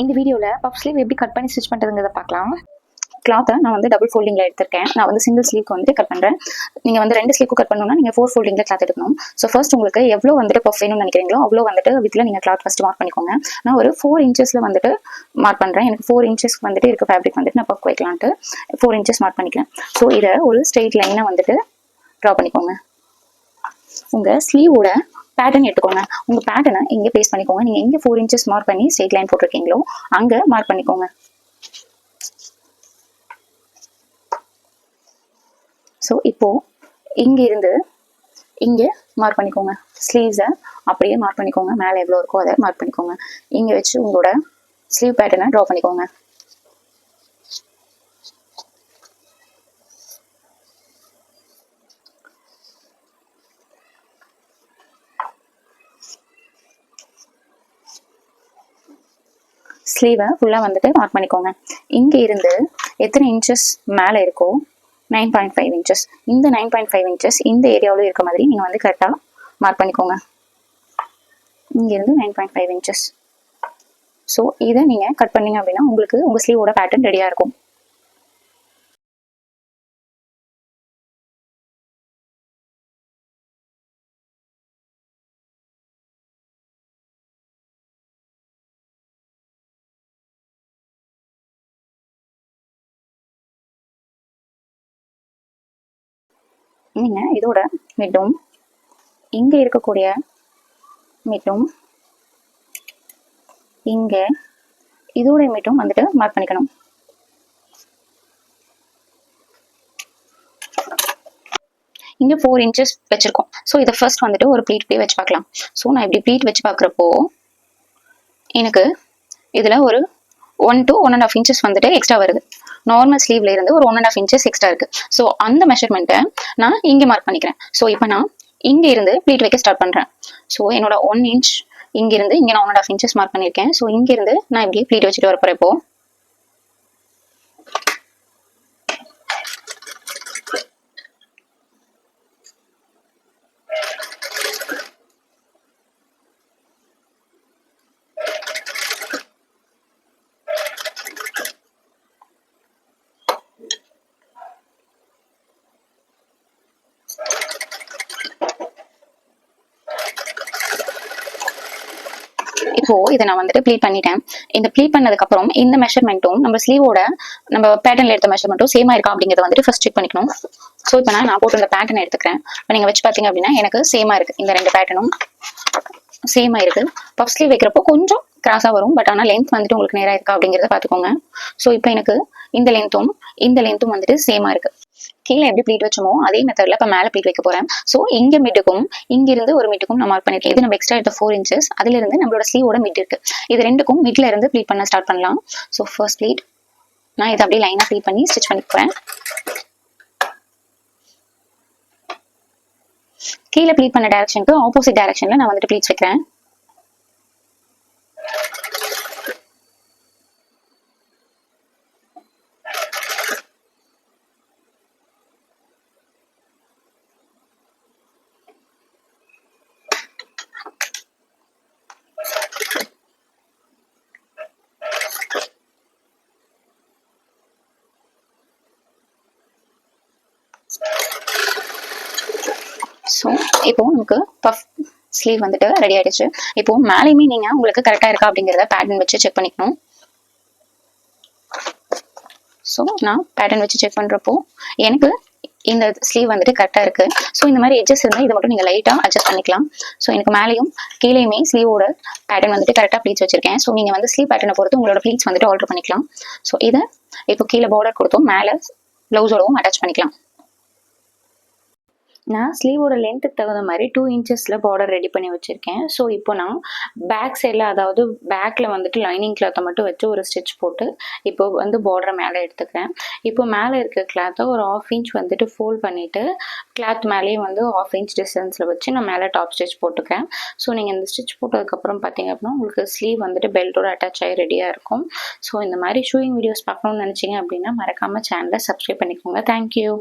இந்த வீடியோவில் puff sleeve எப்படி கட் பண்ணி ஸ்டிச் பண்ணுறதுங்கிறத பார்க்கலாம். கிளாத்தை நான் வந்து டபுள் ஃபோல்டிங்கில் எடுத்திருக்கேன். நான் வந்து சிங்கிள் ஸ்லீவ்க்கு வந்துட்டு கட் பண்ணுறேன். நீங்கள் வந்து 2 ஸ்லீவ்க்கு கட் பண்ணணும்னா நீங்கள் 4 ஃபோல்டிங்கில் கிளாத் எடுக்கணும். ஸோ ஃபர்ஸ்ட் உங்களுக்கு எவ்வளோ வந்துட்டு பஃப் வேணும்னு நினைக்கிறீங்களோ அவ்வளோ வந்துட்டு வித்தில் நீங்கள் கிளாத் ஃபஸ்ட்டு மார்க் பண்ணிக்கோங்க. நான் ஒரு 4 இன்ச்சஸில் வந்துட்டு மார்க் பண்ணுறேன். எனக்கு 4 இன்ச்சஸ் வந்துட்டு இருக்க ஃபேப்ரிக் வந்துட்டு நான் பஃப் வைக்கலான்ட்டு 4 இன்ச்சஸ் மார்க் பண்ணிக்கிறேன். ஸோ இதை ஒரு ஸ்ட்ரெயிட் லைனாக வந்துட்டு ட்ரா பண்ணிக்கோங்க. உங்கள் ஸ்லீவோட பேட்டர்ன் எடுத்துக்கோங்க. உங்கள் பேட்டர்னை இங்கே பேஸ்ட் பண்ணிக்கோங்க. நீங்கள் எங்கே 4 இன்ச்சஸ் மார்க் பண்ணி ஸ்ட்ரெயிட் லைன் போட்டிருக்கீங்களோ அங்கே மார்க் பண்ணிக்கோங்க. ஸோ இப்போது இங்கேருந்து இங்கே மார்க் பண்ணிக்கோங்க. ஸ்லீவ்ஸை அப்படியே மார்க் பண்ணிக்கோங்க. மேலே எவ்வளோ இருக்கோ அதை மார்க் பண்ணிக்கோங்க. இங்கே வச்சு உங்களோட ஸ்லீவ் பேட்டர்னை ட்ரா பண்ணிக்கோங்க. ஸ்லீவை ஃபுல்லாக வந்துட்டு மார்க் பண்ணிக்கோங்க. இங்கே இருந்து எத்தனை இன்ச்சஸ் மேலே இருக்கோ 9.5 இன்ச்சஸ். இந்த 9.5 இன்ச்சஸ் இந்த ஏரியாவில் இருக்க மாதிரி நீங்கள் வந்து கரெக்டாக மார்க் பண்ணிக்கோங்க. இங்கேருந்து 9.5 இன்ச்சஸ். ஸோ இதை நீங்கள் கட் பண்ணிங்க அப்படின்னா உங்களுக்கு உங்கள் ஸ்லீவோட பேட்டர்ன் ரெடியாக இருக்கும். நீங்கள் இதோட மிட்டும் இங்கே இருக்கக்கூடிய மிட்டும் இங்கே இதோட மிட்டும் வந்துட்டு மார்க் பண்ணிக்கணும். இங்கே 4 இன்ச்சஸ் வச்சுருக்கோம். ஸோ இதை ஃபர்ஸ்ட் வந்துட்டு ஒரு ப்ளீட் இப்படியே வச்சு பார்க்கலாம். ஸோ நான் இப்படி ப்ளீட் வச்சு பார்க்குறப்போ எனக்கு இதில் ஒரு 1 to 1.5 இன்ச்சஸ் வந்துட்டு எக்ஸ்ட்ரா வருது. நார்மல் ஸ்லீவ்ல இருந்து ஒரு 1.5 இன்ச்சஸ் எக்ஸ்ட்ரா இருக்கு. ஸோ அந்த மெஷர்மெண்ட்டை நான் இங்கே மார்க் பண்ணிக்கிறேன். ஸோ இப்போ நான் இங்கே இருந்து ப்ளீட் வைக்க ஸ்டார்ட் பண்ணுறேன். ஸோ என்னோட 1 இன்ச் இங்கிருந்து இங்கே நான் 1.5 இன்ச்சஸ் மார்க் பண்ணியிருக்கேன். ஸோ இங்கிருந்து நான் இப்படி ப்ளீட் வச்சுட்டு வரப்போறேன். இப்போ இதை நான் வந்துட்டு ப்ளீட் பண்ணிட்டேன். இந்த ப்ளீட் பண்ணதுக்கப்புறம் இந்த மெஷர்மெண்ட்டும் நம்ம ஸ்லீவோட நம்ம பேட்டர்ல எடுத்த மெஷர்மெண்ட்டும் சேமா இருக்கா அப்படிங்கிறத வந்துட்டு ஃபர்ஸ்ட் செக் பண்ணிக்கணும். ஸோ இப்போ நான் போட்டு இந்த பேட்டர்ன் எடுத்துக்கிறேன். இப்போ நீங்கள் வச்சு பார்த்தீங்க அப்படின்னா எனக்கு சேமா இருக்கு. இந்த 2 பேட்டர்னும் சேமா இருக்கு. பஃப் ஸ்லீவ் வைக்கிறப்போ கொஞ்சம் கிராஸாக வரும். பட் ஆனால் லென்த் வந்துட்டு உங்களுக்கு நேராக இருக்கா அப்படிங்கிறத பார்த்துக்கோங்க. ஸோ இப்போ எனக்கு இந்த லென்த்தும் வந்துட்டு சேமா இருக்கு. கீழே எப்படி ப்ளீட் வச்சோமோ அதே மெத்தட்ல இப்போ மேலே ப்ளீட் வைக்க போறேன். ஸோ இங்கே மிட்டுக்கும் இங்கிருந்து ஒரு மிட்டுக்கும் நான் மார்க் பண்ணிருக்கேன். இது நம்ம எக்ஸ்ட்ரா எடுத்த 4 இன்ச்சஸ். அதுல இருந்து நம்மளோட ஸ்லீவோட மிட் இருக்கு. இது ரெண்டுக்கும் மிட்ல இருந்து ப்ளீட் பண்ண ஸ்டார்ட் பண்ணலாம். ஸோ ஃபர்ஸ்ட் ப்ளீட் நான் இதை அப்படியே லைனா ப்ளீட் பண்ணி ஸ்டிச் பண்ணி போறேன். கீழே ப்ளீட் பண்ண டைரக்ஷனுக்கு ஆப்போசிட் டைரக்ஷன்ல நான் வந்துட்டு ப்ளீட்ஸ் வைக்கிறேன். ஸோ இப்போ நமக்கு பஃப் ஸ்லீவ் வந்துட்டு ரெடி ஆயிடுச்சு. இப்போ மேலேயுமே நீங்க உங்களுக்கு கரெக்டா இருக்கா அப்படிங்கிறத பேட்டர்ன் வச்சு செக் பண்ணிக்கணும். ஸோ நான் பேட்டர்ன் வச்சு செக் பண்றப்போ எனக்கு இந்த ஸ்லீவ் வந்துட்டு கரெக்டா இருக்கு. ஸோ இந்த மாதிரி எட்ஜஸ் இருந்தால் இதை மட்டும் நீங்க லைட்டா அட்ஜஸ்ட் பண்ணிக்கலாம். ஸோ எனக்கு மேலேயும் கீழேயுமே ஸ்லீவோட பேட்டர்ன் வந்துட்டு கரெக்டா ப்ளீட்ஸ் வச்சிருக்கேன். ஸோ நீங்க வந்து ஸ்லீவ் பேட்டர்னை பொறுத்து உங்களோட ப்ளீட்ஸ் வந்துட்டு ஆல்டர் பண்ணிக்கலாம். ஸோ இதை இப்போ கீழே பார்டர் கொடுத்தோம், மேலே பிளவுஸோடவும் அட்டாச் பண்ணிக்கலாம். நான் ஸ்லீவோட லென்த்துக்கு தகுந்த மாதிரி 2 இன்ச்சஸில் பார்டர் ரெடி பண்ணி வச்சுருக்கேன். ஸோ இப்போ நான் பேக் சைடில், அதாவது பேக்கில் வந்துட்டு லைனிங் கிளாத்தை மட்டும் வச்சு ஒரு ஸ்டிச் போட்டு இப்போ வந்து பார்டரை மேலே எடுத்துக்கிறேன். இப்போ மேலே இருக்க கிளாத்தை ஒரு 1/2 இன்ச் வந்துட்டு ஃபோல்ட் பண்ணிவிட்டு கிளாத் மேலேயே வந்து 1/2 இன்ச் டிஸ்டன்ஸில் வச்சு நான் மேலே டாப் ஸ்டிச் போட்டுக்கிறேன். ஸோ நீங்கள் இந்த ஸ்டிச் போட்டதுக்கப்புறம் பார்த்தீங்க அப்படின்னா உங்களுக்கு ஸ்லீவ் வந்துட்டு பெல்ட்டோட அட்டாச் ஆகி ரெடியாக இருக்கும். ஸோ இந்த மாதிரி ஷூயிங் வீடியோஸ் பார்க்கணும்னு நினச்சிங்க அப்படின்னா மறக்காமல் சேனலை சப்ஸ்கிரைப் பண்ணிக்கோங்க. தேங்க்யூ.